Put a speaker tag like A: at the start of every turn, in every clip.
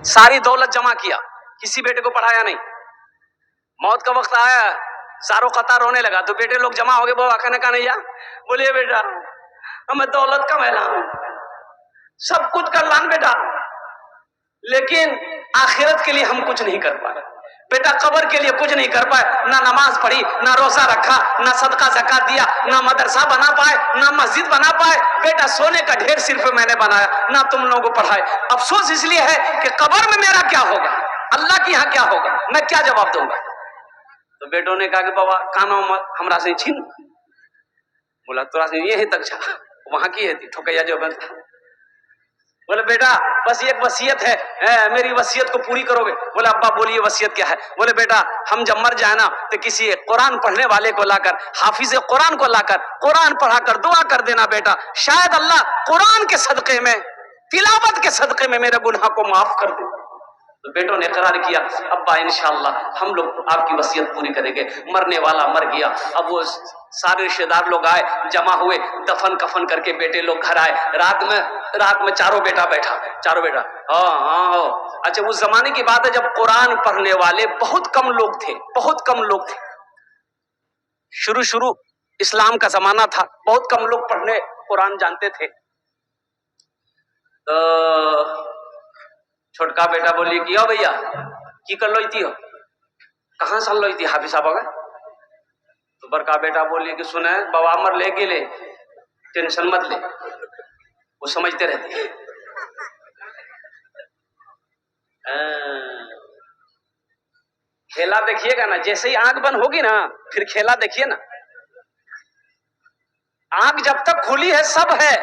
A: ساری دولت جمع کیا, کسی بیٹے کو پڑھایا نہیں. موت کا وقت آیا, زارو قطار رونے لگا تو بیٹے لوگ جمع ہو گئے, بابا کھانا کھانے جا. بولیے بیٹا ہمیں دولت کا میلان, سب کچھ کر لان بیٹا, لیکن آخرت کے لیے ہم کچھ نہیں کر پائے. بیٹا قبر کے لیے کچھ نہیں کر پائے, نہ نماز پڑھی, نہ روزہ رکھا, نہ صدقہ زکات دیا, نہ مدرسہ بنا پائے, نہ مسجد بنا پائے. بیٹا سونے کا ڈھیر صرف میں نے بنایا, نہ تم لوگوں کو پڑھائے. افسوس اس لیے ہے کہ قبر میں میرا کیا ہوگا, اللہ کے یہاں کیا ہوگا, میں کیا جواب دوں گا. تو بیٹوں نے کہا کہ بابا کانا ہمرا سے چھین. بولا تو یہی تک جا, وہاں کی ہے ٹھوکیا جو بنتا. بولے بیٹا بس ایک وصیت ہے, میری وصیت کو پوری کرو گے. بولے ابا بولیے وصیت کیا ہے. بولے بیٹا ہم جب مر جائیں نا تو کسی قرآن پڑھنے والے کو لا کر, حافظ قرآن کو لا کر قرآن پڑھا کر دعا کر دینا بیٹا, شاید اللہ قرآن کے صدقے میں, تلاوت کے صدقے میں میرے گناہ کو معاف کر دے. تو بیٹوں نے اقرار کیا, ابا انشاءاللہ ہم لوگ آپ کی وصیت پوری کریں گے. مرنے والا مر گیا. اب وہ سارے رشتے دار لوگ آئے, جمع ہوئے, دفن کفن کر کے بیٹے لوگ گھر آئے. رات میں چاروں بیٹا بیٹھا, چاروں بیٹا ہاں. اچھا اس زمانے کی بات ہے جب قرآن پڑھنے والے بہت کم لوگ تھے, بہت کم لوگ تھے. شروع اسلام کا زمانہ تھا, بہت کم لوگ پڑھنے قرآن جانتے تھے. تو چھوٹکا بیٹا بولی کیا بھیا کی کر لوئی تھی ہو, کہاں سن لوئی تھی حافظ صاحب کا. تو بڑکا بیٹا بولی کہ سنے بابا امر لے کے لے, ٹینشن مت لے, وہ سمجھتے رہتے ہیں. کھیلا دیکھیے گا نا, جیسے ہی آنکھ بند ہوگی نا پھر کھیلا دیکھیے نا. آنکھ جب تک کھلی ہے سب ہے,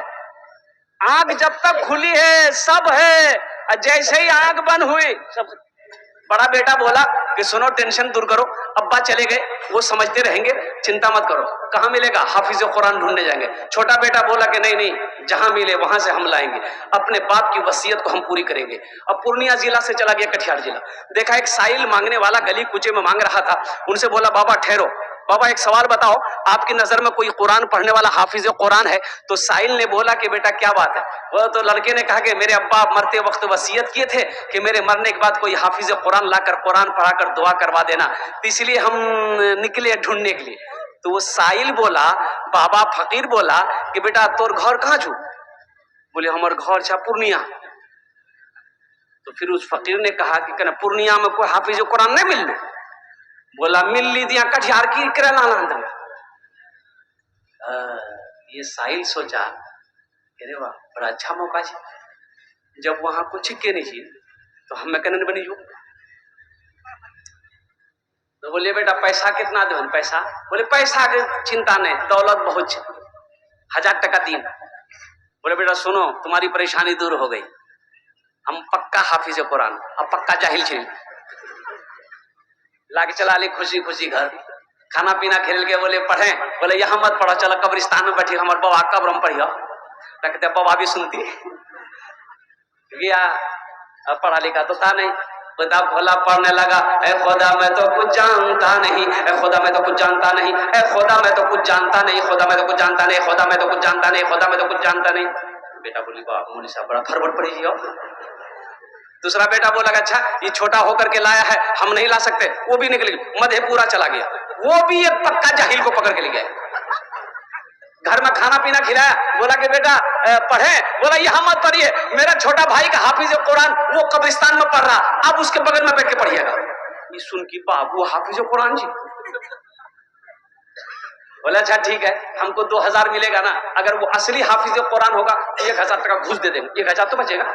A: آنکھ جب تک کھلی ہے سب ہے, جیسے ہی آنکھ بند ہوئی سب. بڑا بیٹا بولا کہ سنو ٹینشن دور کرو, ابا چلے گئے وہ سمجھتے رہیں گے, چنتا مت کرو. کہاں ملے گا, حافظ قرآن ڈھونڈنے جائیں گے. چھوٹا بیٹا بولا کہ نہیں, جہاں ملے وہاں سے ہم لائیں گے, اپنے باپ کی وصیت کو ہم پوری کریں گے. اب پورنیہ ضلع سے چلا گیا کٹیہار ضلع, دیکھا ایک سائل مانگنے والا گلی کوچے میں مانگ رہا تھا. ان سے بولا بابا ٹھہرو, بابا ایک سوال بتاؤ, آپ کی نظر میں کوئی قرآن پڑھنے والا حافظ قرآن ہے؟ تو سائل نے بولا کہ بیٹا کیا بات ہے. وہ تو لڑکے نے کہا کہ میرے ابا مرتے وقت وصیت کیے تھے کہ میرے مرنے کے بعد کوئی حافظ قرآن لا کر قرآن پڑھا کر دعا کروا دینا, تو اس لیے ہم نکلے ڈھونڈنے کے لیے. تو وہ سائل بولا, بابا فقیر بولا کہ بیٹا تور گھر کہاں چھو؟ بولے ہمار گھر چھا پورنیہ. تو پھر اس فقیر نے کہا کہ پورنیہ میں کوئی حافظ قرآن نہیں مل لے؟ بولا مل لی دیا کٹیہار کی کرے لانا. یہ سائل سوچا کہ واہ بڑا اچھا موقع ہے, جب وہاں کچھ کے نہیں چاہیے تو ہم میں کہنے بنی جو. تو بولے بیٹا پیسہ کتنا دے؟ پیسہ بولے پیسہ کی چنتا نہیں, دولت بہت 1000 ٹکا دین. بولے بیٹا سنو تمہاری پریشانی دور ہو گئی, ہم پکا حافظ قرآن اب پکا جاہل چھین لا کے چلا لی خوشی خوشی گھر. کھانا پینا کھیل کے بولے پڑھیں, بولے یہاں مت پڑھو, چلو قبرستان میں بیٹھی ہمارے بابا قبر میں پڑھیو. کہتے بابا بھی سنتی گیا, پڑھا لکھا تو تھا نہیں. کتاب کھولا پڑھنے لگا, اے خدا میں تو کچھ جانتا نہیں, اے خدا میں تو کچھ جانتا نہیں, اے خدا میں تو کچھ جانتا نہیں, خدا میں تو کچھ جانتا نہیں, خدا میں تو کچھ جانتا نہیں, خدا میں تو کچھ جانتا نہیں. بیٹا بولی باپ مولوی صاحب بڑا گھر پڑی جی. دوسرا بیٹا بولا کہ اچھا یہ چھوٹا ہو کر کے لایا ہے, ہم نہیں لا سکتے. وہ بھی نکل گیا, مدھے پورا چلا گیا, وہ بھی ایک پکا جاہل کو پکڑ کے لے گیا. گھر میں کھانا پینا کھلایا, بولا کہ بیٹا پڑھے, بولا یہاں مت پڑھیے, میرا چھوٹا بھائی کا حافظ قرآن وہ قبرستان میں پڑھ رہا, اب اس کے بغل میں بیٹھ کے پڑھیے گا. یہ سن کی باپ وہ حافظ قرآن جی. بولا اچھا ٹھیک ہے, ہم کو 2000 ملے گا نا, اگر وہ اصلی حافظ قرآن ہوگا 1000 ٹکا گھوس دے دیں گے, 1000 تو بچے گا.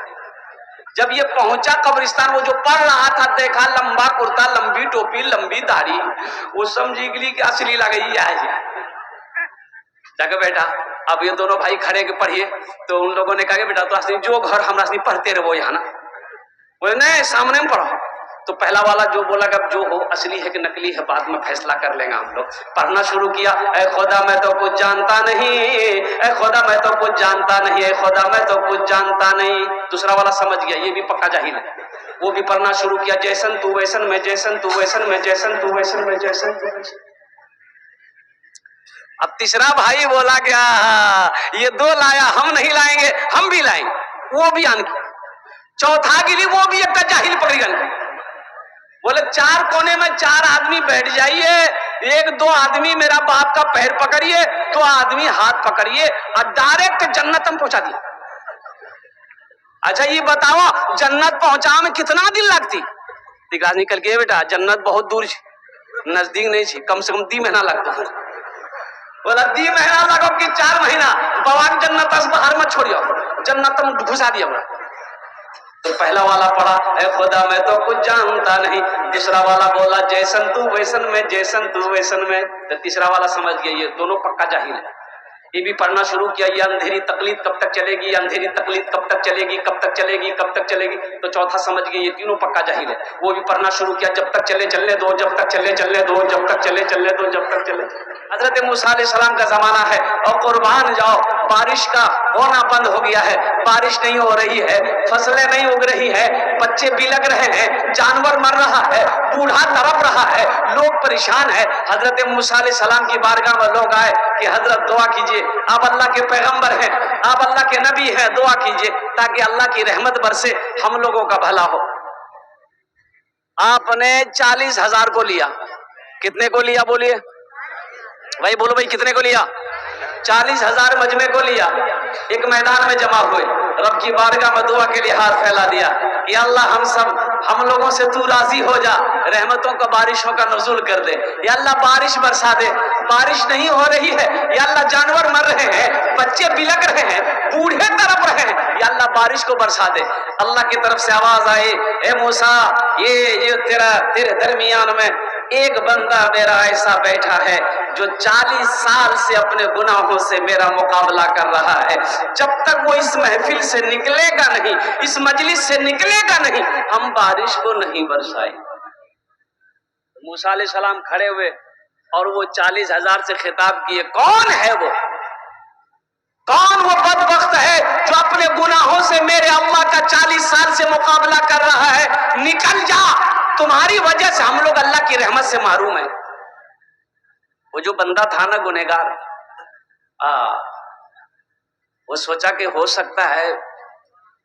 A: جب یہ پہنچا قبرستان, وہ جو پڑھ رہا تھا دیکھا لمبا کرتا, لمبی ٹوپی, لمبی داڑھی, وہ سمجھی گلی کہ اصلی لگئی ہے. جاکے بیٹا اب یہ دونوں بھائی کھڑے کے پڑھیے. تو ان لوگوں نے کہا کہ بیٹا تو اصلی جو گھر ہم اصلی پڑھتے رہے وہ یہاں نا, بولے نہیں سامنے میں پڑھو. تو پہلا والا جو بولا کہ جو ہو اصلی ہے کہ نکلی ہے بعد میں فیصلہ کر لیں گا ہم لوگ. پڑھنا شروع کیا, اے خدا میں تو کچھ جانتا نہیں, اے خدا میں تو کچھ جانتا نہیں, اے خدا میں تو کچھ جانتا نہیں. دوسرا والا سمجھ گیا یہ بھی پکا جاہل ہے, وہ بھی پڑھنا شروع کیا, جیسن تو ویسن میں, جیسن تو ویسن میں, جیسن تو ویسن میں, جیسن تو ویسن. اب تیسرا بھائی بولا کیا یہ 2 لایا, ہم نہیں لائیں گے, ہم بھی لائیں گے. وہ بھی آن کیا, चौथा गिरी वो भी एक जाहिल पकड़ी गल। बोले 4 कोने में 4 आदमी बैठ जाइए, 1-2 आदमी मेरा बाप का पैर पकड़िए, 2 आदमी हाथ पकड़िए और डायरेक्ट जन्नत में पहुंचा दिया। अच्छा ये बताओ जन्नत पहुंचा में कितना दिन लगती? दिखा निकल के बेटा जन्नत बहुत दूर, नजदीक नहीं थी, कम से कम 2 महीना लगता। बोला 2 महीना लगो कि 4 महीना बाबा जन्नत से बाहर मत छोड़ियो, जन्नत में घुसा दिया बड़ा। तो पहला वाला पढ़ा ए खुदा मैं तो कुछ जानता नहीं, तीसरा वाला बोला जैसन तू वैसन में, जैसन तू वैसन में। तो तीसरा वाला समझ गया ये दोनों पक्का जाहिल है। ये भी पढ़ना शुरू किया, ये अंधेरी तकलीफ कब तक चलेगी, अंधेरी तकलीफ कब तक चलेगी, कब तक चलेगी, कब तक चलेगी। तो चौथा समझ गया ये तीनों पक्का जाहिल है। वो भी पढ़ना शुरू किया, जब तक चले चलने दो, जब तक चले चलने दो, जब तक चले चलने दो, जब तक चले। हजरत मूसा अलैहिस्सलाम का जमाना है और कुर्बान जाओ, बारिश का होना बंद हो गया है, बारिश नहीं हो रही है, फसलें नहीं उग रही है, बच्चे बिलक रहे हैं, जानवर मर रहा है, बूढ़ा तड़प रहा है, लोग परेशान है। हजरत मूसा अलैहिस्सलाम की बारगाह में लोग आए कि हजरत दुआ कीजिए, आप अल्लाह के पैगंबर हैं, आप अल्लाह के नबी हैं, दुआ कीजिए ताकि अल्लाह की रहमत बरसे, हम लोगों का भला हो। आपने 40,000 को लिया, कितने को लिया बोलिए भाई, बोलो भाई कितने को लिया? 40,000 मजमे को लिया, एक मैदान में जमा हुए, रब की बारगाह में दुआ के लिए हाथ फैला दिया कि अल्लाह हम लोगों से तू राजी हो जा, रहमतों का बारिशों का नुज़ूल कर दे, या अल्लाह बारिश बरसा दे। बारिश नहीं हो रही है, या अल्लाह जानवर मर रहे हैं, बच्चे बिलक रहे हैं, बूढ़े तड़प रहे हैं, या अल्लाह बारिश को बरसा दे। अल्लाह की तरफ से आवाज आई, ए मूसा ये तेरे दरमियान में एक बंदा मेरा ऐसा बैठा है जो 40 साल से अपने गुनाहों से मेरा मुकाबला कर रहा है, जब तक वो इस महफिल से निकलेगा नहीं, इस मजलिस से निकलेगा नहीं, हम बारिश को नहीं बरसाए। मूसा अलैहिस्सलाम खड़े हुए और वो 40,000 से खिताब किए, कौन है वो? कौन वो बदबख्त है जो अपने गुनाहों से मेरे अल्लाह का 40 साल से मुकाबला कर रहा है? निकल जा, तुम्हारी वजह से हम लोग अल्लाह की रहमत से महरूम है। वो जो बंदा था ना गुनहगार, वो सोचा कि हो सकता है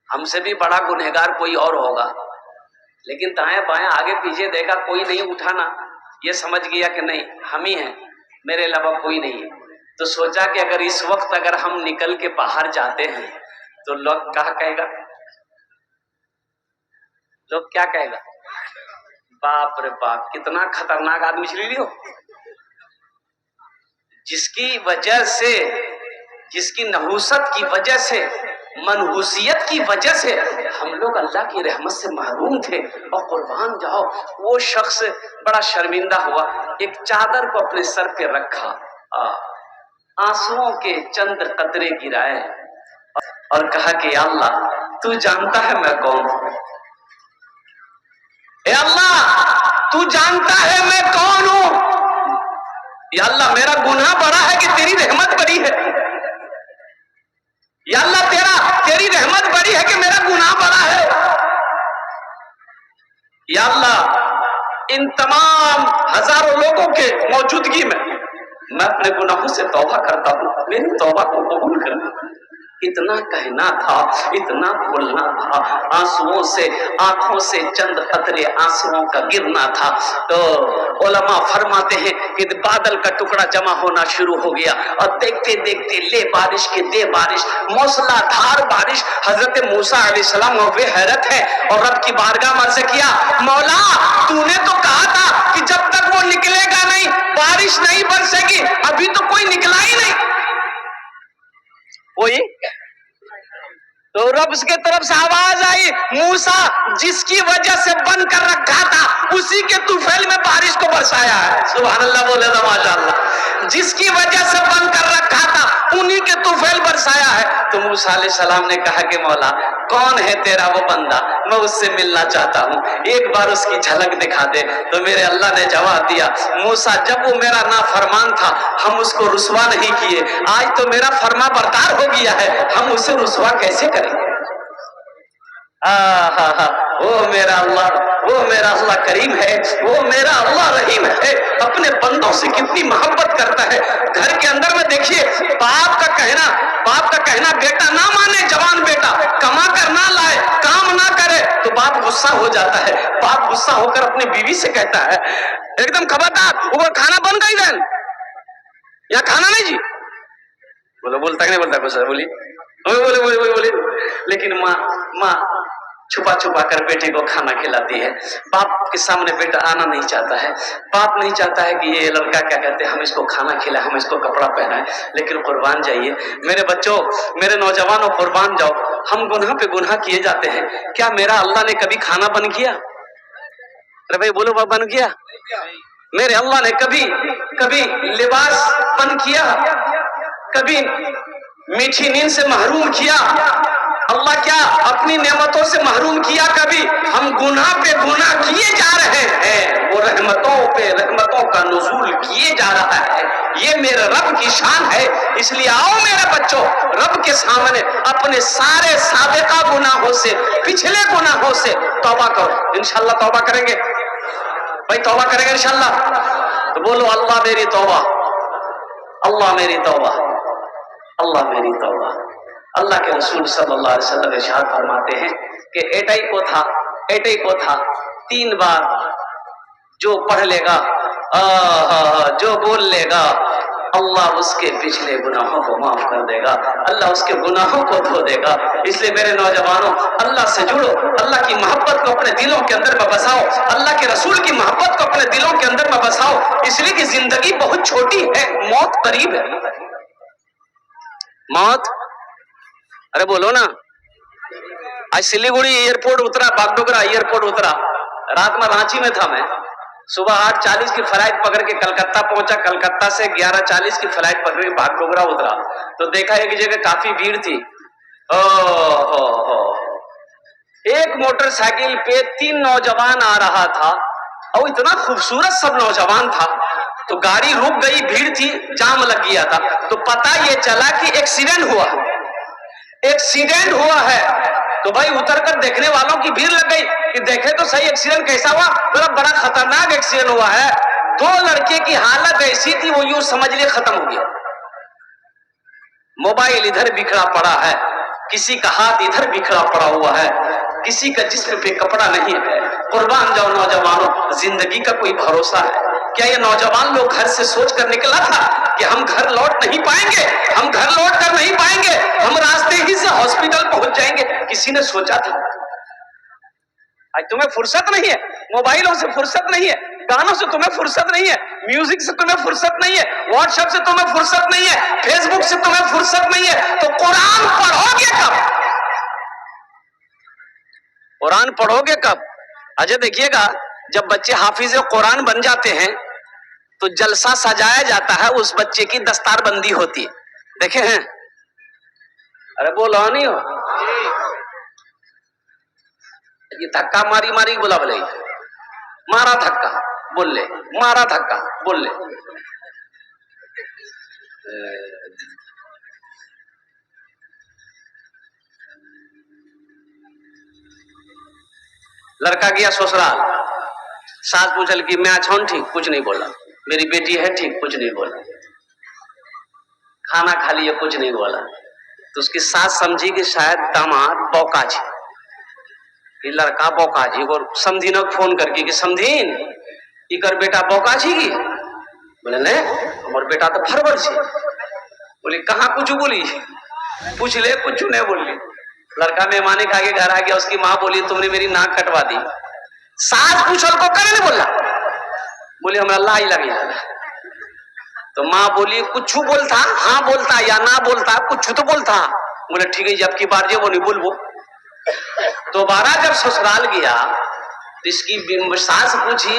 A: हमसे भी बड़ा गुनहगार कोई और होगा, लेकिन दाएं बाएं आगे पीछे देखा कोई नहीं उठा ना, ये समझ गया कि नहीं हम ही हैं, मेरे अलावा कोई नहीं है। तो सोचा कि अगर इस वक्त अगर हम निकल के बाहर जाते हैं तो लोग क्या कहेगा, लोग क्या कहेगा, बाप रे बाप कितना खतरनाक आदमी चली लियो, जिसकी वजह से, जिसकी नहूसत की वजह से, मनहूसियत की वजह से हम लोग अल्लाह की रहमत से महरूम थे। और कुर्बान जाओ वो शख्स बड़ा शर्मिंदा हुआ, एक चादर को अपने सर पे रखा, आंसुओं के चंद कतरे गिराए और कहा कि अल्लाह तू जानता है मैं कौन हूं, ए अल्लाह तू जानता है मैं कौन हूं, या अल्लाह मेरा गुनाह बड़ा है कि तेरी रहमत बड़ी है, या अल्लाह तेरी रहमत बड़ी है कि मेरा गुनाह बड़ा है, या अल्लाह इन तमाम हजारों लोगों के मौजूदगी में मैं अपने गुनाहों से तौबा करता हूं, मेरी तौबा को कबूल करना। इतना कहना था, इतना बोलना था, आंसुओं से, आंखों से चंद कतरे आंसुओं का गिरना था। तो उलमा फरमाते हैं कि बादल का टुकड़ा जमा होना शुरू हो गया और देखते देखते ले बारिश के दे बारिश, मौसलाधार बारिश। हजरत मूसा अलैहिस्सलाम वे हैरत है और रब की बारगाह में अर्ज़ किया, मौला तूने तो कहा था कि जब तक वो निकलेगा नहीं बारिश नहीं बरसेगी, अभी तो कोई निकला ही नहीं, कोई। तो रब की तरफ से आवाज आई, मूसा जिसकी वजह से बंद कर रखा था उसी के तूफैल में बारिश को बरसाया है। सुभान अल्लाह बोले तो माशाअल्लाह, जिसकी वजह से बंद कर रखा था उन्हीं के तूफैल बरसाया है। तो मूसा अलैहिस्सलाम ने कहा कि मौला कौन है तेरा वो बंदा, मैं उससे मिलना चाहता हूँ, एक बार उसकी झलक दिखा दे। तो मेरे अल्लाह ने जवाब दिया, मूसा जब वो मेरा नाफरमान था हम उसको रुसवा नहीं किए, आज तो मेरा फरमा बरदार हो गया है, हम उसे रुसवा कैसे करेंगे। وہ میرا اللہ کریم ہے، وہ میرا اللہ رحیم ہے، اپنے بندوں سے کتنی محبت کرتا ہے۔ گھر کے اندر میں دیکھیے باپ کا کہنا بیٹا نہ مانے، جوان بیٹا کما کر نہ لائے، کام نہ کرے تو باپ غصہ ہو جاتا ہے۔ باپ غصہ ہو کر اپنی بیوی سے کہتا ہے ایک دم خبردار اوپر کھانا بن گئی دین یا کھانا نہیں جی، بولتا کہ نہیں بولتا کچھ بولی، لیکن ماں چھپا چھپا کر بیٹے کو کھانا کھلاتی ہے۔ باپ کے سامنے بیٹا آنا نہیں چاہتا ہے، باپ نہیں چاہتا ہے کہ یہ لڑکا کیا کہتے ہیں ہم اس کو کھانا کھلائیں، ہم اس کو کپڑا پہنائیں، لیکن قربان جائیے میرے بچوں، میرے نوجوانوں، قربان جاؤ، ہم گناہ پہ گناہ کیے جاتے ہیں۔ کیا میرا اللہ نے کبھی کھانا بن کیا؟ ارے بھائی بولو بن کیا؟ میرے اللہ نے کبھی لباس بن کیا؟ کبھی میٹھی نیند سے محروم کیا؟ اللہ کیا اپنی نعمتوں سے محروم کیا کبھی؟ ہم گناہ پہ گناہ کیے جا رہے ہیں، وہ رحمتوں پہ رحمتوں کا نزول کیے جا رہا ہے۔ یہ میرے رب کی شان ہے، اس لیے آؤ میرے بچوں رب کے سامنے اپنے سارے سابقہ گناہوں سے، پچھلے گناہوں سے توبہ کرو۔ انشاءاللہ توبہ کریں گے بھائی، توبہ کریں گے انشاءاللہ؟ تو بولو اللہ میری توبہ، اللہ میری توبہ، اللہ میری توبہ۔ اللہ کے رسول صلی اللہ علیہ وسلم ارشاد فرماتے ہیں کہ ایٹے کو تھا 3 بار جو پڑھ لے گا، جو بول لے گا، اللہ اس کے پچھلے گناہوں کو معاف کر دے گا، اللہ اس کے گناہوں کو دھو دے گا۔ اس لیے میرے نوجوانوں اللہ سے جڑو، اللہ کی محبت کو اپنے دلوں کے اندر میں بساؤ، اللہ کے رسول کی محبت کو اپنے دلوں کے اندر میں بساؤ، اس لیے کہ زندگی بہت چھوٹی ہے، موت قریب ہے۔ موت، ارے بولو نا، آج سلیگوڑی ایئرپورٹ اترا، باگڈوگرا ایئرپورٹ اترا، رات میں رانچی میں تھا، میں صبح 8:40 کی فلائٹ پکڑ کے کلکتہ پہنچا، کلکتہ سے 11:40 کی فلائٹ پکڑ کے باگڈوگرا اترا تو دیکھا ایک جگہ کافی بھیڑ تھی۔ ایک موٹر سائیکل پہ 3 نوجوان آ رہا تھا اور اتنا خوبصورت سب نوجوان تھا، تو گاڑی رک گئی، بھیڑ تھی، جام لگ گیا تھا، تو پتہ یہ چلا کہ ایکسیڈنٹ ہوا ہے۔ تو بھائی اتر کر دیکھنے والوں کی بھیڑ لگ گئی کہ دیکھے تو صحیح ایکسیڈنٹ کیسا ہوا، بڑا خطرناک ایکسیڈنٹ ہوا ہے۔ 2 لڑکے کی حالت ایسی تھی وہ یوں سمجھ لے ختم ہو گیا، موبائل ادھر بکھرا پڑا ہے، کسی کا ہاتھ ادھر بکھرا پڑا ہوا ہے، کسی کا جسم پہ کپڑا نہیں ہے۔ قربان جاؤ نوجوانوں، زندگی کا کوئی بھروسہ ہے کیا؟ یہ نوجوان لوگ گھر سے سوچ کر نکلا تھا کہ ہم گھر لوٹ نہیں پائیں گے، ہم گھر لوٹ کر نہیں پائیں گے، ہم راستے ہی سے ہاسپٹل پہنچ جائیں گے؟ کسی نے سوچا تھا؟ آج تمہیں فرصت نہیں ہے، موبائلوں سے فرصت نہیں ہے، گانوں سے تمہیں فرصت نہیں ہے، میوزک سے تمہیں فرصت نہیں ہے، واٹس ایپ سے تمہیں فرصت نہیں ہے، فیس بک سے تمہیں فرصت نہیں ہے، تو قرآن پڑھو گے کب؟ قرآن پڑھو گے کب؟ اجے دیکھیے گا جب بچے حافظ قرآن بن جاتے ہیں تو جلسہ سجایا جاتا ہے، اس بچے کی دستار بندی ہوتی ہے، دیکھیں ہیں؟ ارے بولو نہیں ہو، یہ دھکا ماری بولا بولے، مارا دھکا بول لے، مارا دھکا بول لے۔ لڑکا گیا سسرال، ساس پوچھل کہ میں اچھا ہوں، ٹھیک، کچھ نہیں بولا، میری بیٹی ہے ٹھیک، کچھ نہیں بولا، کھانا کھا لیا، کچھ نہیں بولا، تو اس کی ساس سمجھی کہ شاید داماد بوکا جی، یہ لڑکا بوکا جی کو سمدھینک فون کر کے کہ سمدھین یہ کر بیٹا بوکا جی کی، بولے نہیں ہمارا بیٹا تو فرور جی، بولی کہاں کچھ بولی، پوچھ لے کچھ نہیں بولی۔ لڑکا مہمانی کھا کے گھر آ گیا، اس کی ماں بولی تم نے میری ناک کٹوا دی، ساس پوچھل کو کرے نہیں بولا، بولی ہمیں اللہ ہی لگی، تو ماں بولی کچھ بولتا، ہاں بولتا یا نہ بولتا، کچھ تو بولتا، بولے ٹھیک ہے جب کی بار جی وہ نہیں بولو۔ دوبارہ جب سسرال گیا تو اس کی ساس پوچھی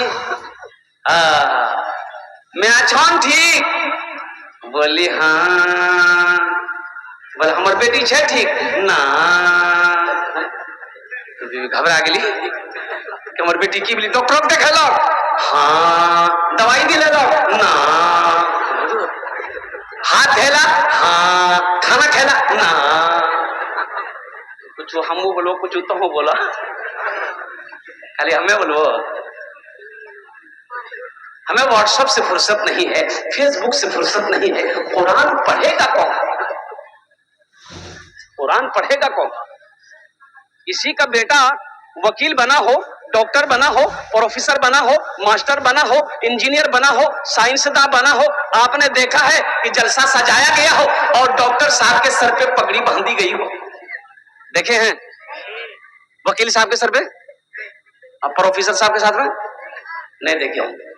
A: میں اچھا ٹھیک، بولی ہاں، بولے ہمار بیٹی ہے ٹھیک نا، گھبرا گئی کہ ہمار بیٹی کی بلی ڈاکٹر دیکھا لو، ہاں، دوائی دی لے لو نا، ہاتھ دھیلا ہاں، کھانا کھیلا نا، کچھ ہم بولو کچھ تو ہو بولا، खाली हमें बोलो, हमें व्हाट्सएप से फुर्सत नहीं है, फेसबुक से फुर्सत नहीं है। कुरान पढ़ेगा कौन? कुरान पढ़ेगा कौन? किसी का बेटा वकील बना हो, डॉक्टर बना हो, प्रोफेसर बना हो, मास्टर बना हो, इंजीनियर बना हो, साइंसदान बना हो, आपने देखा है कि जलसा सजाया गया हो और डॉक्टर साहब के सर पे पगड़ी बांधी गई हो? देखे हैं? वकील साहब के सर पे, अब प्रोफेसर साहब के साथ में नहीं देखे होंगे।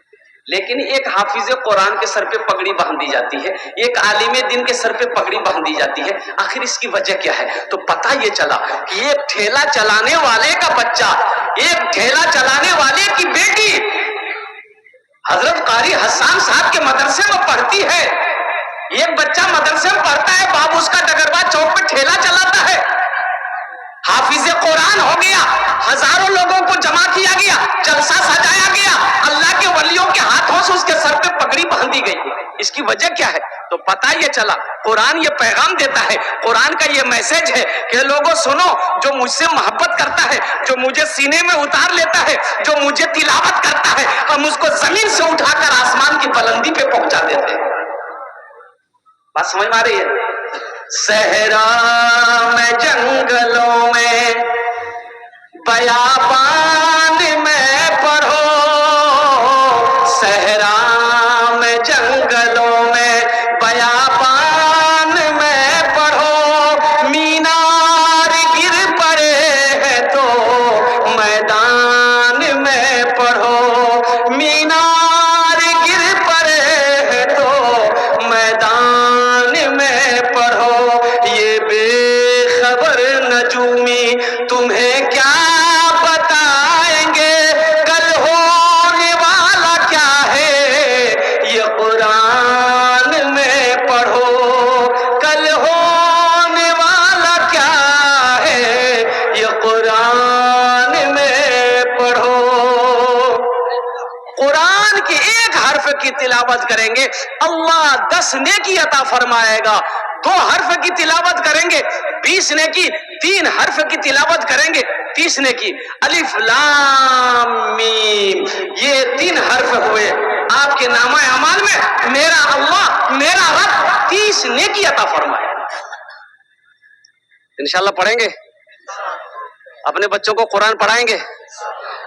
A: लेकिन एक हाफिज कुरान के सर पे पगड़ी बांधी जाती है, एक आलिम दिन के सर पे पगड़ी बांधी जाती है। आखिर इसकी वजह क्या है? तो पता ये चला कि एक ठेला चलाने वाले का बच्चा, एक ठेला चलाने वाले की बेटी हजरत कारी हसन साहब के मदरसे में पढ़ती है। एक बच्चा मदरसे में पढ़ता है, बाप उसका डगरवा चौक पे ठेला चलाता है। हाफिज कुरान हो गया, हजारों लोगों को जमा किया गया, जलसा सजाया गया, अल्लाह के वलियों के हाथों से उसके सर पे पगड़ी बांधी गई। इसकी वजह क्या है? तो पता ये चला, कुरान ये पैगाम देता है, कुरान का ये मैसेज है कि लोगों सुनो, जो मुझसे मोहब्बत करता है, जो मुझे सीने में उतार लेता है, जो मुझे तिलावत करता है, हम उसको जमीन से उठाकर आसमान की बुलंदी पे पहुंचा देते हैं। बात समझ में आ रही है? सहरा में, जंगलों में, बयाबान में पढ़ो, सहरा में, जंगलों में, बयाबान में पढ़ो, मीनार गिर पड़े हैं तो मैदान में पढ़ो, मीनार गिर पड़े हैं तो मैदान में पढ़ो। ये बेखबर नजूमी तुम्हें क्या बताएंगे, कल होने वाला क्या है ये कुरान में पढ़ो, कल होने वाला क्या है ये कुरान में पढ़ो। कुरान के एक हर्फ की तिलावत करेंगे, अल्लाह 10 नेकी अता फरमाएगा। 2 हर्फ की तिलावत करेंगे 20 नेकी, 3 हर्फ की तिलावत करेंगे 30 नेकी। अलिफ लाम मीम, ये 3 हर्फ हुए आपके नामा अमाल में, मेरा अल्लाह, मेरा रब 30 नेकी अता फरमाए। इंशाल्लाह पढ़ेंगे, अपने बच्चों को कुरान पढ़ाएंगे,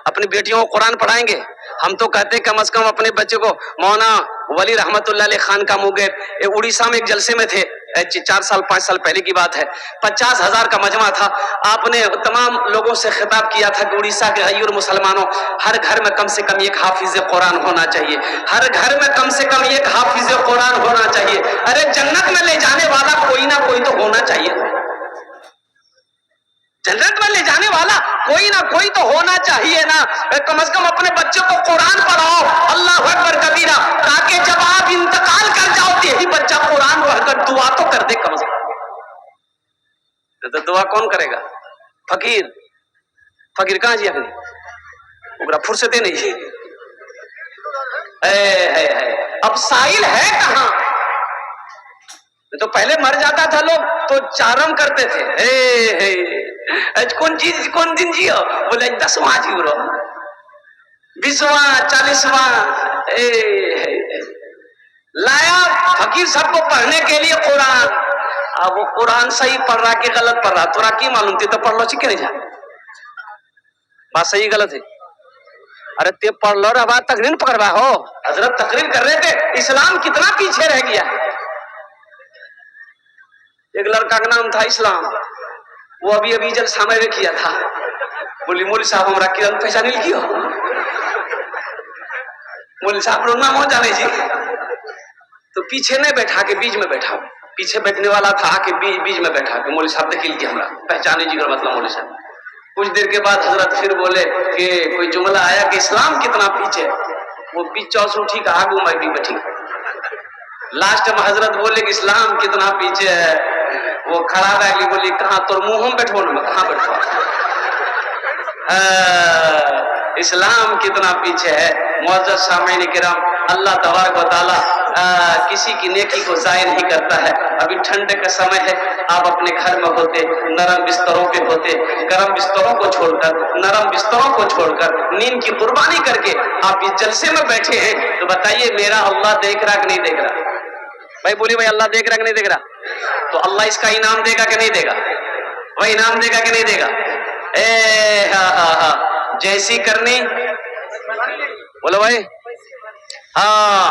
A: अपनी बेटियों को कुरान पढ़ाएंगे। हम तो कहते हैं कम से कम अपने बच्चे को, मौलाना वली रहमतुल्लाह अलैह खान का मुगैर उड़ीसा में एक जलसे में थे, 4 साल 5 साल पहले की बात है। 50,000 का मजमा था। आपने तमाम लोगों से खिताब किया था कि उड़ीसा के गैर मुसलमानों, हर घर में कम से कम एक हाफिज कुरान होना चाहिए, हर घर में कम से कम एक हाफिज कुरान होना चाहिए। अरे जन्नत में ले जाने वाला कोई ना कोई तो होना चाहिए, जन्नत में ले जाने वाला कोई ना कोई तो होना चाहिए ना। कम से कम अपने बच्चों को कुरान पढ़ाओ, अल्लाह अकबर कबीरा, ताकि जब आप इंतकाल कर जाओ तो यही बच्चा कुरान पढ़कर दुआ तो कर दे कम से कम। तो दुआ कौन करेगा? फकीर, फकीर कहाँ जी अपनी फुर्सतें नहीं है। अब साइल है कहाँ? तो पहले मर जाता था लोग तो चारम करते थे, कौन दिन जियो? बोले 10वां जी रो, 20वां 40वां लाया फकीर सबको पढ़ने के लिए कुरान। अब वो कुरान सही पढ़ रहा कि गलत पढ़ रहा तोरा की मालूम? तो पढ़ लो चिके नहीं जा, बात सही गलत है। अरे ते पढ़ लो, अब तक नहीं पकड़वा हो। हजरत तकरीर कर रहे थे इस्लाम कितना पीछे रह गया। एक लड़का का नाम था इस्लाम, वो अभी अभी जलसा में किया था। बोली मौली साहब हमारा किरण पहचान लिखियो। मौली साहब नाम हो जाने जी, तो पीछे नहीं बैठा के बीच में बैठा, पीछे बैठने वाला था आके बीच में बैठा के मौली साहब देखिए लिखिए हमारा पहचाने जी का मतलब मौली साहब। कुछ देर के बाद हजरत फिर बोले कि कोई जुमला आया कि इस्लाम कितना पीछे, वो बीच चौस उठी का आगू मैं भी बैठी। लास्ट में हजरत बोले कि इस्लाम कितना पीछे है, वो खड़ा रह गई, बोली कहाँ तोर मुंह में बैठो ना, कहाँ बैठो, इस्लाम कितना पीछे है। मुअज़्ज़ज़ सामीन किराम, اللہ تبارک و تعالیٰ کسی کی نیکی کو ضائع نہیں کرتا ہے۔ ابھی ٹھنڈ کا سمے ہے، آپ اپنے گھر میں ہوتے، نرم بستروں پہ ہوتے، گرم بستروں کو چھوڑ کر، نرم بستروں کو چھوڑ کر، نیند کی قربانی کر کے آپ اس جلسے میں بیٹھے ہیں، تو بتائیے میرا اللہ دیکھ رہا کہ نہیں دیکھ رہا؟ بھائی بولیے بھائی، اللہ دیکھ رہا کہ نہیں دیکھ رہا؟ تو اللہ اس کا انعام دے گا کہ نہیں دے گا؟ وہ انعام دے گا کہ نہیں دے گا؟ جیسی کرنی بولو بھائی، ہاں،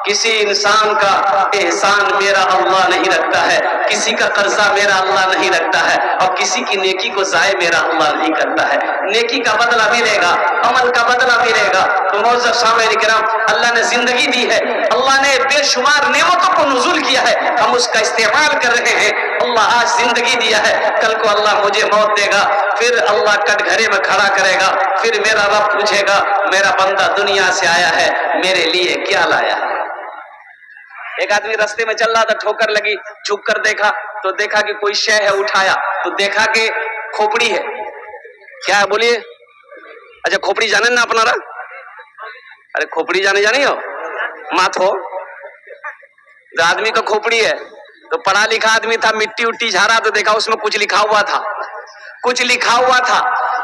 A: کسی انسان کا احسان میرا اللہ نہیں رکھتا ہے، کسی کا قرضہ میرا اللہ نہیں رکھتا ہے، اور کسی کی نیکی کو ضائع میرا اللہ نہیں کرتا ہے۔ نیکی کا بدلہ ملے گا، عمل کا بدلہ ملے گا۔ تو معزز سامعین کرام، اللہ نے زندگی دی ہے، اللہ نے بے شمار نعمتوں کو نزول کیا ہے، ہم اس کا استعمال کر رہے ہیں۔ اللہ آج زندگی دیا ہے، کل کو اللہ مجھے موت دے گا، پھر اللہ کٹ گھرے میں کھڑا کرے گا، پھر میرا رب پوچھے گا میرا بندہ دنیا سے آیا ہے، میرے لیے کیا لایا؟ ایک آدمی رستے میں چل رہا تھا، ٹھوکر لگی، جھک کر دیکھا تو دیکھا کہ کوئی شے ہے، اٹھایا تو دیکھا کہ کھوپڑی ہے۔ کیا ہے بولیے؟ اچھا کھوپڑی جانے نا اپنا رہا؟ ارے کھوپڑی جانے ہو مات ہو، آدمی کا کھوپڑی ہے تو پڑھا لکھا آدمی تھا، مٹی اٹی جھارا تو دیکھا اس میں کچھ لکھا ہوا تھا، کچھ لکھا ہوا تھا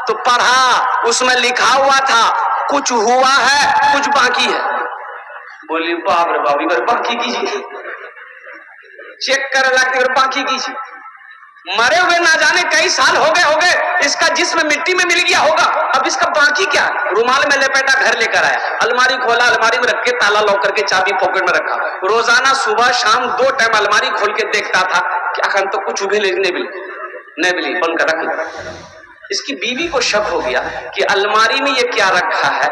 A: تو پڑھا، اس میں لکھا ہوا تھا کچھ ہوا ہے کچھ باقی ہے۔ بولی باپ رے باپ، اگر باقی کیجیے، چیک کر لگتے اگر باقی کیجیے، مرے ہوئے نہ جانے کئی سال ہو گئے، اس کا جسم مٹی میں مل گیا ہوگا، اب اس کا باقی کیا؟ رومال میں لپیٹا گھر لے کر آیا، الماری کھولا، الماری میں رکھ کے تالا لاک کر کے چابی پاکٹ میں رکھا، روزانہ صبح شام 2 ٹائم الماری کھول کے دیکھتا تھا کہ اخن تو کچھ ابھی نہیں ملی بن کر رکھ۔ اس کی بیوی کو شک ہو گیا کہ الماری میں یہ کیا رکھا ہے،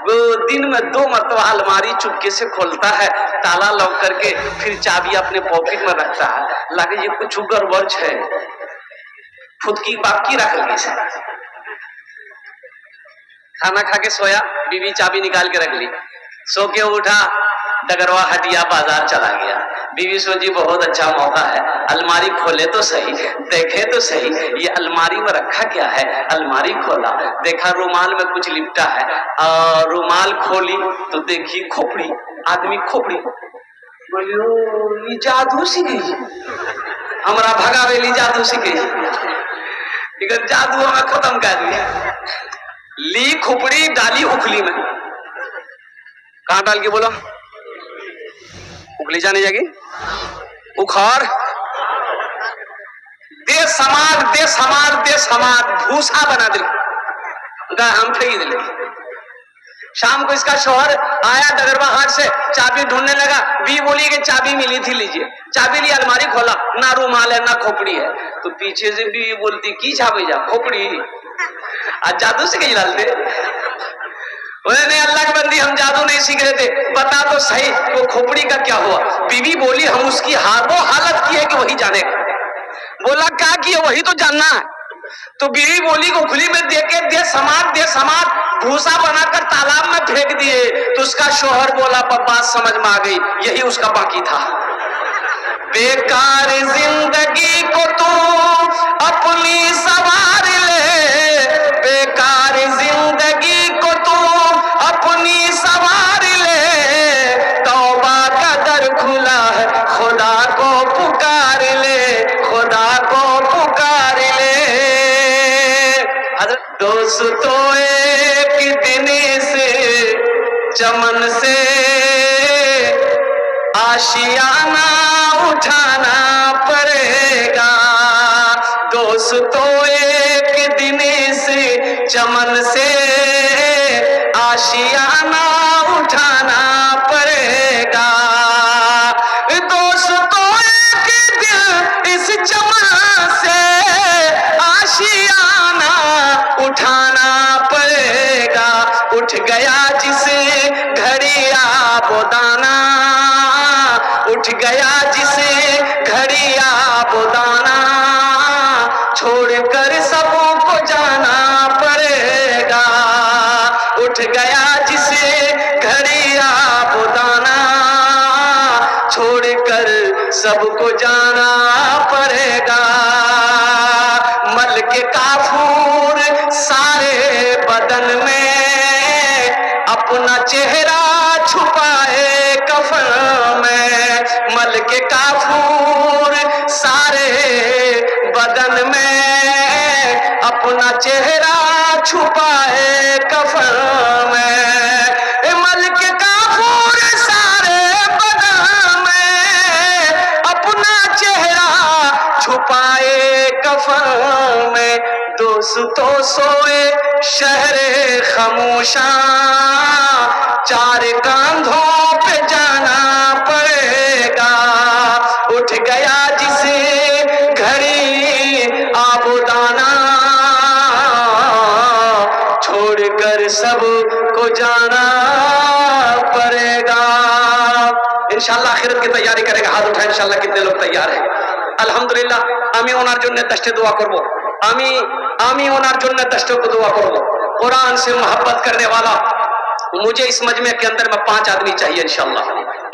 A: وہ دن میں 2 مرتبہ الماری چپکے سے کھولتا ہے تالا لاک کر کے، پھر چابی اپنے پاکٹ میں رکھتا ہے، لگے یہ کچھ گڑبڑ ہے، خود کی باقی رکھ لی سے۔ کھانا کھا کے سویا، بیوی چابی نکال کے رکھ لی، سو کے اٹھا، ڈگروا ہٹیا بازار چلا گیا، بیوی سوچی بہت اچھا موقع ہے، الماری کھولے تو صحیح، دیکھے تو صحیح یہ الماری میں رکھا کیا ہے، الماری کھولا دیکھا رومال میں کچھ لپٹا ہے، اور رومال کھولی تو دیکھی کھوپڑی، آدمی کھوپڑی، بولی یہ جادو سی گئی، ہمارا بھگا ویلی جادو سی گئی، اگر جادو ہمیں ختم کر دیا، لی کھوپڑی ڈالی اکھلی میں، کہاں ڈال کے بولا؟ اکھلی جانے جاگی، اکھار دے سمار بھوسا بنا دل، ہم پھینک دل۔ شام کو اس کا شوہر آیا ڈگروا ہاٹ سے، چابی ڈھونڈنے لگا، بی بولی کہ چابی ملی تھی لیجیے، چابی لی، الماری کھولا، نہ رومال ہے نہ کھوپڑی ہے، تو پیچھے سے بھی بولتی کی چابی جا کھوپڑی، آج جادو سے کہیں ڈالتے؟ نہیں اللہ کی بندی، ہم جادو نہیں سیکھ رہے تھے، بتا تو صحیح وہ کھوپڑی کا کیا ہوا؟ بیوی بولی ہم اس کی وہ حالت کی ہے کہ وہی جانے گا۔ بولا کیا کیا وہی تو جاننا ہے، تو بیوی بولی کو کھلی میں دے کے دے سماعت بھوسا بنا کر تالاب میں پھینک دیے، تو اس کا شوہر بولا بات سمجھ میں آ گئی، یہی اس کا باقی تھا۔ بیکار زندگی کو تو اپنی سوار لے، بیکار زندگی کو تو اپنی سوار لے، توبہ کا در کھلا ہے خدا کو پکار لے، خدا کو پکار لے۔ دوستو ایک دن سے چمن سے آشیانہ اٹھانا پڑے گا، دوستو ایک دن سے چمن سے آشیانہ اٹھانا پڑے گا، دوستو ایک دن اس چمن سے آشیانہ اٹھانا پڑے گا، اٹھ گیا جس گھڑی آبودانہ، اٹھ گیا جس گھڑی آبودانہ، چھوڑ کر سب کو جانا پڑے گا، اٹھ گیا جس گھڑی آبودانہ، چھوڑ کر سب کو جانا پڑے گا، ملک کافور سارے بدن میں اپنا چہرہ چھپائے کفن میں، ملک کافور سارے بدن میں، اپنا چہرہ چھپائے کفن میں، ملک کافور سارے بدن میں، اپنا چہرہ چھپائے کفن میں، دوستوں سوئے شہر خاموشاں، چار کاندھوں پہ جانا پڑے گا، اٹھ گیا جس گھڑی آب و دانا، چھوڑ کر سب کو جانا پڑے گا۔ انشاءاللہ آخرت کی تیاری کرے گا، ہاتھ اٹھائیں انشاءاللہ کتنے لوگ تیار ہیں؟ الحمدللہ আমি ওনার জন্য দশটে দোয়া করব, আমি ওনার জন্য দশটে को दुआ করব। कुरान से मोहब्बत करने वाला मुझे इस मजमे के अंदर में 5 आदमी चाहिए इंशाअल्लाह।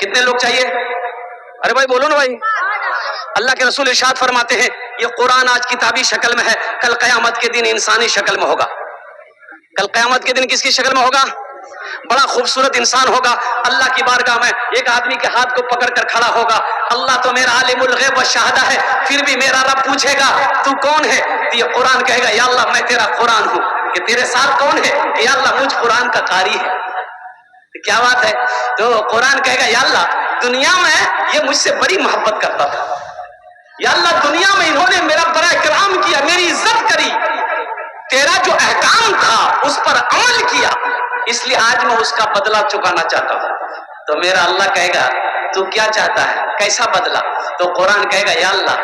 A: कितने लोग चाहिए? अरे भाई बोलो ना भाई। अल्लाह के रसूल इरशाद फरमाते हैं ये कुरान आज किताबी शक्ल में है, कल क़यामत के दिन इंसानी शक्ल में होगा। कल क़यामत के दिन किसकी शक्ल में होगा? बड़ा खूबसूरत इंसान होगा। अल्लाह की बारगाह में एक आदमी के हाथ को पकड़ कर खड़ा होगा। अल्लाह तो मेरा आलिमुल गैब व शहादा है, फिर भी मेरा रब पूछेगा तू कौन है? तो ये कुरान कहेगा या अल्लाह मैं तेरा कुरान हूँ। कि तेरे साथ कौन है? या अल्लाह मुझ कुरान का कारी है। तो क्या बात है? तो कुरान कहेगा या अल्लाह दुनिया में ये मुझसे बड़ी मोहब्बत करता था, या अल्लाह दुनिया में इन्होंने मेरा बड़ा इकराम किया, मेरी इज्जत करी, तेरा जो अहकाम था उस पर अमल किया, इसलिए आज मैं उसका बदला चुकाना चाहता हूं। तो मेरा अल्लाह कहेगा तू क्या चाहता है, कैसा बदला? तो कुरान कहेगा या अल्लाह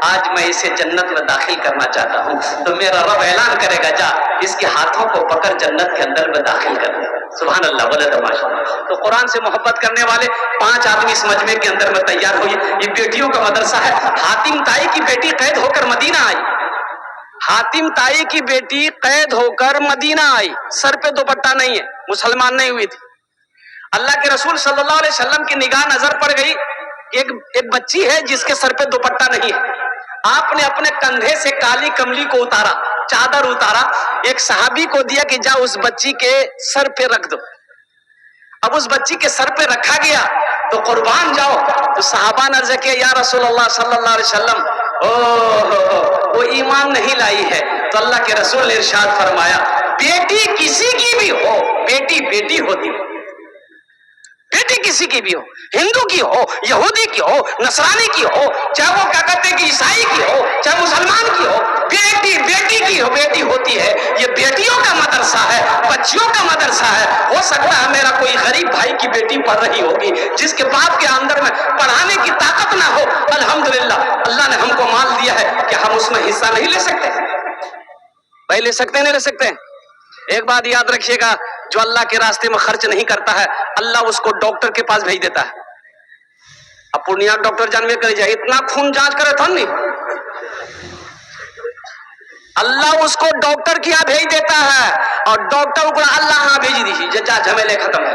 A: आज मैं इसे जन्नत में दाखिल करना चाहता हूं। तो मेरा रब ऐलान करेगा जा इसके हाथों को पकड़ जन्नत के अंदर में दाखिल कर दे। सुभान अल्लाह, बोले तो माशाअल्लाह। तो कुरान से मोहब्बत करने वाले 5 आदमी इस मजमे के अंदर में तैयार हुए। ये बेटियों का मदरसा है। हातिम ताई की बेटी कैद होकर मदीना आई। हातिम ताई की बेटी कैद होकर मदीना आई, सर पे दुपट्टा नहीं है, मुसलमान नहीं हुई थी। अल्लाह के रसूल सल्लल्लाहु अलैहि वसल्लम की निगाह नजर पड़ गई, एक बच्ची है जिसके सर पे दुपट्टा नहीं है। आपने अपने कंधे से काली कमली को उतारा, चादर उतारा, एक सहाबी को दिया कि जा उस बच्ची के सर पे रख दो। अब उस बच्ची के सर पे रखा गया तो कुर्बान जाओ। तो सहाबा ने अर्ज किया या रसूलल्लाह सल्लल्लाहु अलैहि वसल्लम वो ईमान नहीं लाई है। तो अल्लाह के रसूल ने इरशाद फरमाया बेटी किसी की भी हो, बेटी बेटी होती है, बेटी किसी की भी हो, हिंदू की हो, यहूदी की हो, नसरानी की हो, चाहे वो क्या कहते हैं कि ईसाई की हो, चाहे मुसलमान की हो, बेटी बेटी की हो, बेटी होती है। ये बेटियों का मदरसा है, बच्चियों का मदरसा है। हो सकता है मेरा कोई गरीब भाई की बेटी पढ़ रही होगी जिसके बाप के अंदर में पढ़ाने की ताकत ना हो। अल्हम्दुलिल्लाह अल्लाह ने हमको माल दिया है कि हम उसमें हिस्सा नहीं ले सकते भाई, ले सकते नहीं ले सकते। एक बात याद रखिएगा, जो अल्लाह के रास्ते में खर्च नहीं करता है अल्लाह उसको डॉक्टर के पास भेज देता है। अब पूर्णिया डॉक्टर जानवे कर जाए इतना खून जांच करे था नहीं, अल्लाह उसको डॉक्टर के यहाँ भेज देता है और डॉक्टर को अल्लाह यहाँ भेज दीजिए, जा झमेले खत्म है।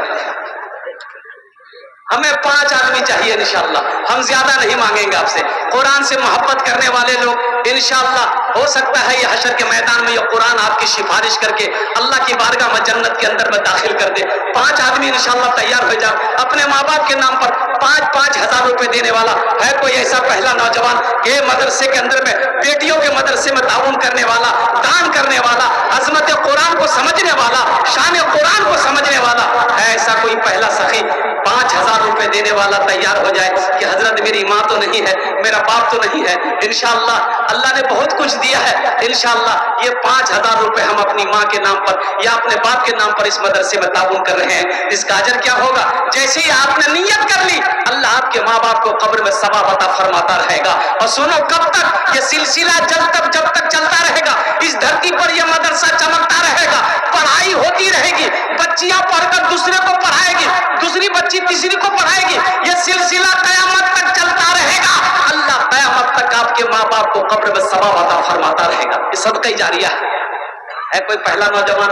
A: हमें 5 आदमी चाहिए इंशाअल्लाह, हम ज्यादा नहीं मांगेंगे आपसे। कुरान से मोहब्बत करने वाले लोग इंशाअल्लाह हो सकता है ये हशर के मैदान में ये कुरान आपकी सिफारिश करके अल्लाह की बारगाह में जन्नत के अंदर में दाखिल कर दे। 5 आदमी इंशाअल्लाह तैयार हो जाओ। अपने माँ बाप के नाम पर 5-5 हजार रुपए देने वाला है कोई ऐसा पहला नौजवान के मदरसे के अंदर में बेटियों के मदरसे में ताउन करने वाला, दान करने वाला, अजमत कुरान को समझने वाला, शान कुरान को समझने वाला है ऐसा कोई पहला सखी 5,000 रुपए देने वाला तैयार हो जाए कि हजरत मेरी माँ तो नहीं है, मेरा बाप तो नहीं है, इंशाअल्लाह अल्लाह ने बहुत कुछ दिया है, इंशाअल्लाह ये 5,000 रुपए हम अपनी माँ के नाम पर या अपने बाप के नाम पर इस मदरसे में ताउन कर रहे हैं। इसका अजर क्या होगा? जैसे ही आपने नियत कर ली अल्लाह आपके माँ बाप को कब्र में सवाब अता फरमाता रहेगा। और सुनो कब तक ये सिलसिला जब तक चलता रहेगा, इस धरती पर यह मदरसा चमकता रहेगा, पढ़ाई होती रहेगी, बच्चियां पढ़कर दूसरे को पढ़ाएगी, दूसरी बच्ची तीसरी को पढ़ाएगी, यह सिलसिला कयामत तक चलता रहेगा। अल्लाह कयामत तक आपके माँ बाप को कब्र में सवाब अता फरमाता रहेगा। ये सदका जारिया है। है कोई पहला नौजवान,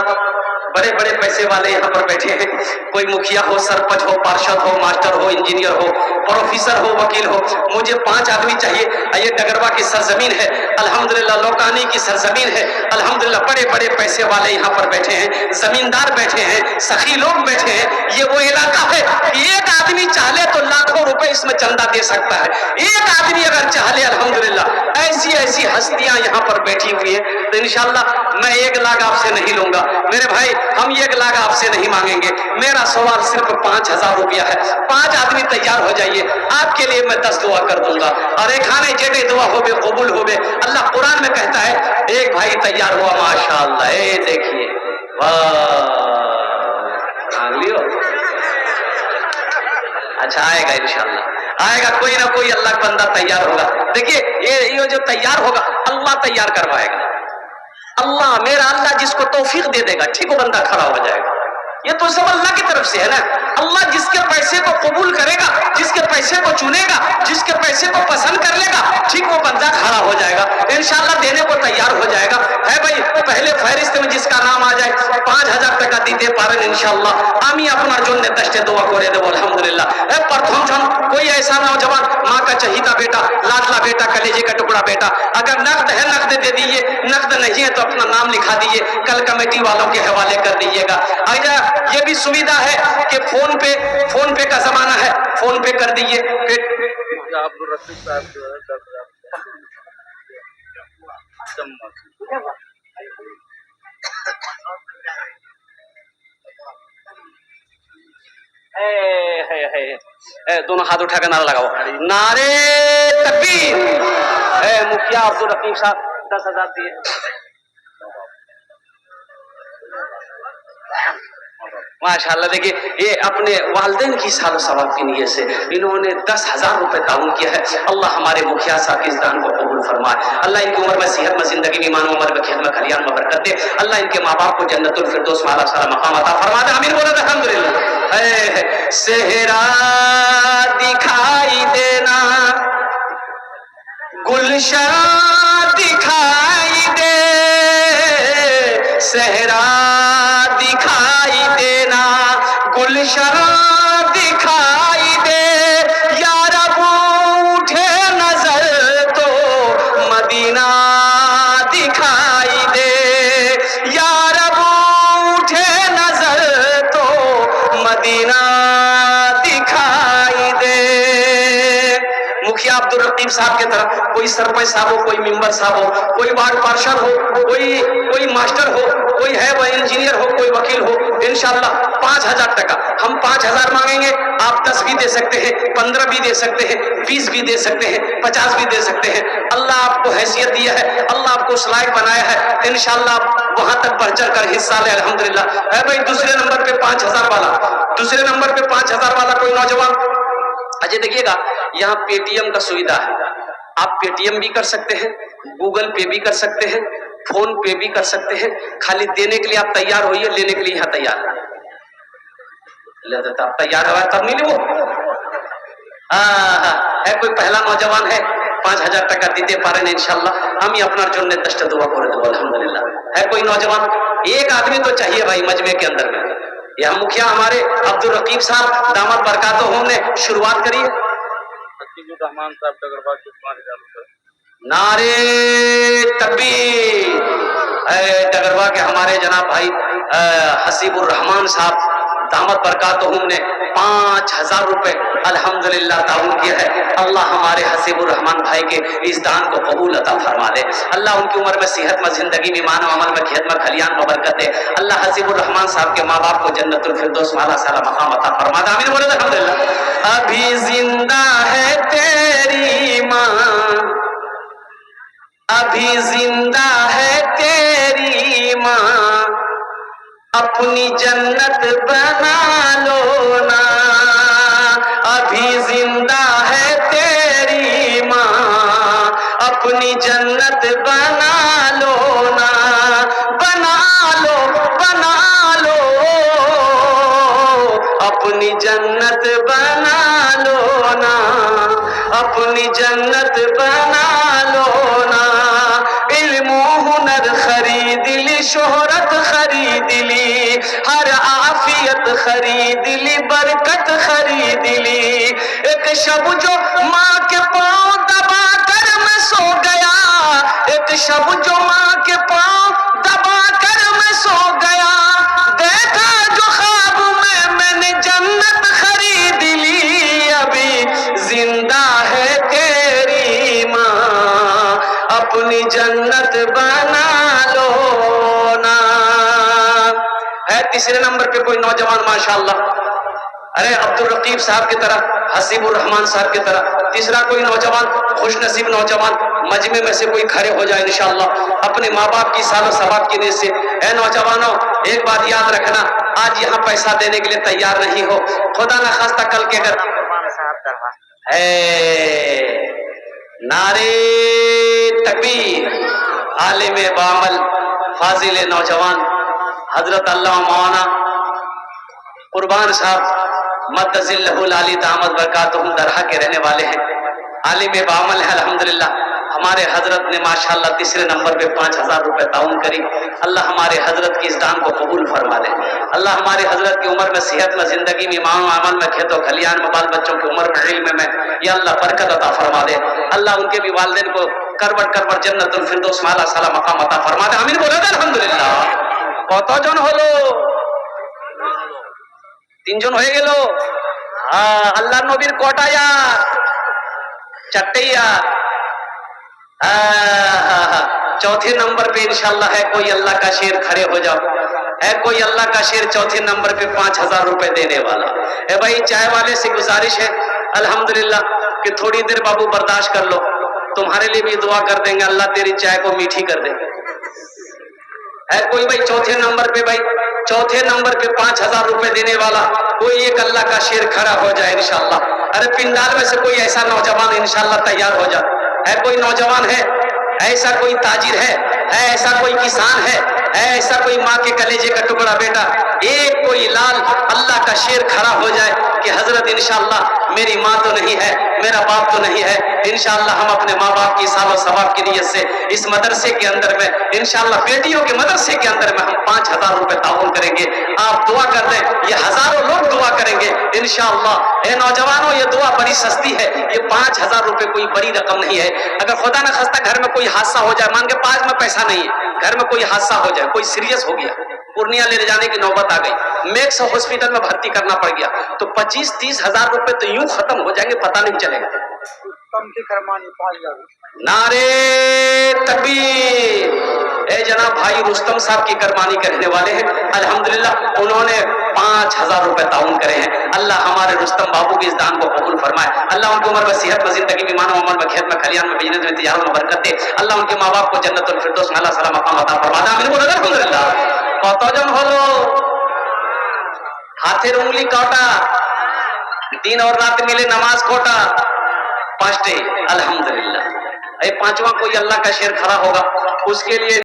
A: बड़े बड़े पैसे वाले यहाँ पर बैठे हैं, कोई मुखिया हो, सरपंच हो, पार्षद हो, मास्टर हो, इंजीनियर हो, प्रोफेसर हो, वकील हो, मुझे 5 आदमी चाहिए। ये डगरवा की सरजमीन है अल्हम्दुलिल्लाह, लौकानी की सरजमीन है अल्हम्दुलिल्लाह, बड़े बड़े पैसे वाले यहाँ पर बैठे हैं, जमींदार बैठे हैं, सखी लोग बैठे हैं। ये वो इलाका है कि एक आदमी चाहे तो लाखों रुपए इसमें चंदा दे सकता है। एक आदमी अगर चाहे अल्हम्दुलिल्लाह, ऐसी ऐसी हस्तियां यहाँ पर बैठी हुई है। तो इंशाअल्लाह मैं 1 लाख आपसे नहीं लूंगा मेरे भाई, हम 1 लाख आपसे नहीं मांगेंगे। मेरा सवाल सिर्फ 5000 रुपया है। 5 आदमी तैयार हो जाइए, आपके लिए मैं 10 दुआ कर दूंगा। और एक खाने जेटे दुआ होबे कबूल होबे। अल्लाह कुरान में कहता है, एक भाई तैयार हुआ माशाअल्लाह, ए देखिए, वाह, लियो, अच्छा आएगा इंशाअल्लाह, आएगा कोई ना कोई अल्लाह का बंदा तैयार होगा। देखिए ये जो तैयार होगा अल्लाह तैयार करवाएगा। अल्लाह, मेरा अल्लाह जिसको तौफीक दे देगा, ठीक वो बंदा खड़ा हो जाएगा। ये तो सब अल्लाह की तरफ से है ना। अल्लाह जिसके पैसे को कबूल करेगा, जिसके पैसे को चुनेगा, जिसके पैसे को पसंद कर लेगा, ठीक वो बंदा खड़ा हो जाएगा, इंशाअल्लाह देने को तैयार हो जाएगा। है भाई, पहले फहरिस्त में जिसका नाम आ जाए 5000 টাকা দিতে পারেন इंशाअल्लाह। আমি আপনার জন্য 10 দোয়া করে দেব अल्हम्दुलिल्लाह। प्रथम क्षण कोई ऐसा नौजवान, माँ का चहीता बेटा, लाडला बेटा, कलेजे का टुकड़ा बेटा, अगर नकद है नकद दे दीजिए, नकद नहीं है तो अपना नाम लिखा दीजिए, कल कमेटी वालों के हवाले कर दीजिएगा। अगर ये भी सुविधा है कि फोन पे का जमाना है, फोन पे कर दीजिए।
B: अब्दुल रफीक साहब जो है 10,000
A: दोनों हाथ उठा कर नारा लगाओ, नारे तकबीर। मुखिया अब्दुल रफीक साहब 10,000 दिए। माशाअल्लाह, देखिए ये अपने वालिदैन की सालो सवाब की नीयत से इन्होंने 10,000 रुपए ताउन किया है। अल्लाह हमारे मुखिया साहब के इस दान को कबूल फरमाए। अल्लाह इनकी उम्र में सेहत में, जिंदगी में, ईमान उम्र में, खिदमत खलियान में बरकत दे। अल्लाह इनके माँ बाप को जन्नतुल फिरदौस में आला साला मकाम अता फरमा दे। आमीन बोलो अल्हम्दुलिल्लाह। सेहरा दिखाई देना, गुलशन दिखाई दे, सेहरा दिखाई देना, गुलशन दिखाई दे, यार उठे नजर तो मदीना दिखाई दे, यार उठे नजर तो मदीना दिखाई दे। मुखिया अब्दुल रकीब साहब के तरफ कोई सरपंच साहब हो, कोई मेंबर साहब हो, कोई वार्ड पार्षद हो, कोई मास्टर हो, कोई है वह इंजीनियर हो, कोई वकील हो, इंशाअल्लाह 5000 टका हम 5000 मांगेंगे। आप 10 भी दे सकते हैं, 15 भी दे सकते हैं, 20 भी दे सकते हैं, 50 भी दे सकते हैं। अल्लाह आपको हैसियत दिया है, अल्लाह आपको उस लायक बनाया है, इंशाअल्लाह आप वहां तक बढ़ चढ़ कर हिस्सा ले अल्हम्दुलिल्लाह। है भाई, दूसरे नंबर पे 5000 वाला, दूसरे नंबर पे 5000 वाला कोई नौजवान। अजय देखिएगा, यहाँ पेटीएम का सुविधा है, आप पेटीएम भी कर सकते हैं, गूगल पे भी कर सकते हैं, फोन पे भी कर सकते हैं। खाली देने के लिए आप तैयार होइए, लेने के लिए यहाँ तैयार आप तैयार हो तब नहीं लो। है कोई पहला नौजवान है 5000 টাকা দিতে পারেন इंशाअल्लाह, हम ही अपना जन्नत 10 दुआ করে দেব अल्हम्दुलिल्लाह। है कोई नौजवान, एक आदमी तो चाहिए भाई मजमे के अंदर में। यह मुखिया हमारे अब्दुल रकीब साहब दामद बरकातहू ने शुरुआत करी है।
B: रहमान साहब डगरवा के 5,000 रुपए।
A: नारे तकबीर। डगरवा के हमारे जनाब भाई हसीबुर रहमान साहब दामद बरकातहू ने 5,000 रुपए अल्हम्दुलिल्लाह ताउन किया है। अल्लाह हमारे हसीबुर रहमान भाई के इस दान को कबूल अता फरमा दे। अल्लाह उनकी उम्र में, सेहत में, जिंदगी में, ईमान और अमल में, खिदमत खलियान में बरकत दे। अल्लाह हसीबुर रहमान साहब के माँ बाप को जन्नतुल फिरदौस में आला साला मकाम अता फरमा दे। आमीन बोलो अल्हम्दुलिल्लाह। अभी जिंदा है तेरी माँ, अभी जिंदा है तेरी माँ, अपनी जन्नत बना लो ना। अभी जिंदा है तेरी माँ, अपनी जन्नत बना लो ना, बना लो, बना लो, अपनी जन्नत बना लो ना, अपनी जन्नत बना लो ना। इल्म हुनर खरीद ली, शोहरत ہر عافیت خرید لی، برکت خرید لی۔ ایک شب جو ماں کے پاؤں دبا کر میں سو گیا، ایک شب جو ماں کے پاؤں دبا کر میں سو گیا، دیکھا جو خواب میں نے جنت خرید لی۔ ابھی زندہ ہے تیری ماں، اپنی جنت بنا لو نا۔ ہے تیسرے نمبر پہ کوئی نوجوان ماشاءاللہ، ارے عبدالرقیب صاحب کی طرح، حسیب الرحمان صاحب کی طرح، تیسرا کوئی نوجوان، خوش نصیب نوجوان مجمع میں سے کوئی کھڑے ہو جائے انشاءاللہ اپنے ماں باپ کی سال و ثواب کی نیت سے۔ اے نوجوانوں، ایک بات یاد رکھنا، آج یہاں پیسہ دینے کے لیے تیار نہیں ہو، خدا نہ خواستہ کل کے اگر نعرے تکبیر، عالم بعمل فاضل نوجوان حضرت اللہ مولانا قربان صاحب مدذ اللہ العلی دامت برکاتہم درہ کے رہنے والے ہیں، عالم بعمل ہے الحمدللہ۔ ہمارے حضرت نے ماشاءاللہ تیسرے نمبر پہ 5000 روپے تعاون کری۔ اللہ ہمارے حضرت کی اس دان کو قبول فرما دے، اللہ ہمارے حضرت کی عمر میں، صحت میں، زندگی میں، ایمان و عمل میں، کھیت و کھلیان میں، بال بچوں کی عمر میں، علم میں، یا اللہ برکت عطا فرما دے۔ اللہ ان کے بھی والدین کو کروٹ کروٹ جنت الفردوس مالا سالا مقام عطا فرما دے۔ آمین بولا دے الحمدللہ۔ কতজন হলো? তিনজন হয়ে গেল। আল্লাহ নবীর কটা ইয়ার? চারটে ইয়ার। चौथे नंबर पे इंशाल्लाह है कोई अल्लाह का शेर, खड़े हो जाओ, है कोई अल्लाह का शेर चौथे नंबर पे 5000 रुपए देने वाला। है भाई चाय वाले से गुजारिश है अल्हम्दुलिल्लाह कि थोड़ी देर बाबू बर्दाश्त कर लो, तुम्हारे लिए भी दुआ कर देंगे, अल्लाह तेरी चाय को मीठी कर दे। है कोई भाई चौथे नंबर पे, भाई चौथे नंबर पे 5000 रुपए देने वाला कोई एक अल्लाह का शेर खड़ा हो जाए इंशाल्लाह। अरे पिंडाल में से कोई ऐसा नौजवान इंशाल्लाह तैयार हो जाए। है कोई नौजवान है, ऐसा कोई ताजिर है ऐसा कोई किसान है ऐसा कोई माँ के कलेजे का टुकड़ा बेटा, एक कोई लाल अल्लाह का शेर खड़ा हो जाए कि हजरत इंशाल्लाह मेरी माँ तो नहीं है, मेरा बाप तो नहीं है, इंशाल्लाह हम अपने माँ बाप की सालो सवाब की नियत से इस मदरसे के अंदर में इंशाल्लाह बेटियों के मदरसे के अंदर में हम 5000 रुपए ताउन करेंगे। आप दुआ कर दें, ये हजारों लोग दुआ करेंगे इंशाल्लाह। ए नौजवानों, ये दुआ बड़ी सस्ती है, ये 5000 रुपए कोई बड़ी रकम नहीं है। अगर खुदा न खास्ता घर में कोई हादसा हो जाए, मान के पास में पैसा नहीं है, घर में कोई हादसा हो जाए, कोई सीरियस हो गया, पूर्णिया ले जाने की नौबत आ गई, मैक्स हॉस्पिटल में भर्ती करना पड़ गया, तो 25-30 हजार रुपए तो यूं खत्म हो जाएंगे, पता नहीं चलेगा। नारे तकबीर। ए जनाब भाई रुस्तम साहब की करमानी करने वाले हैं अल्हम्दुलिल्लाह, उन्होंने 5000 रुपए ताउन करे हैं। अल्लाह हमारे रुस्तम बाबू की इस दान को कबूल फरमाए, अल्लाह उनकी उम्र में, सेहत में, जिंदगी में, मानो उम्र में, खेत में, खलियान में, बिजनेस में, तिजारत में बरकत दे। अल्लाह उनके माँ बाप को जन्नतुल फिरदौस में अल्लाह सलाम मकाम अता फरमा दे। आमीन बोलो अल्हम्दुलिल्लाह। কতজন হলো? হাতের উंगली কটা? दिन और रात मिले नमाज कोटा? 5 अल्हम्दुलिल्लाह। 5वां कोई अल्लाह का शेर खड़ा होगा, उसके लिए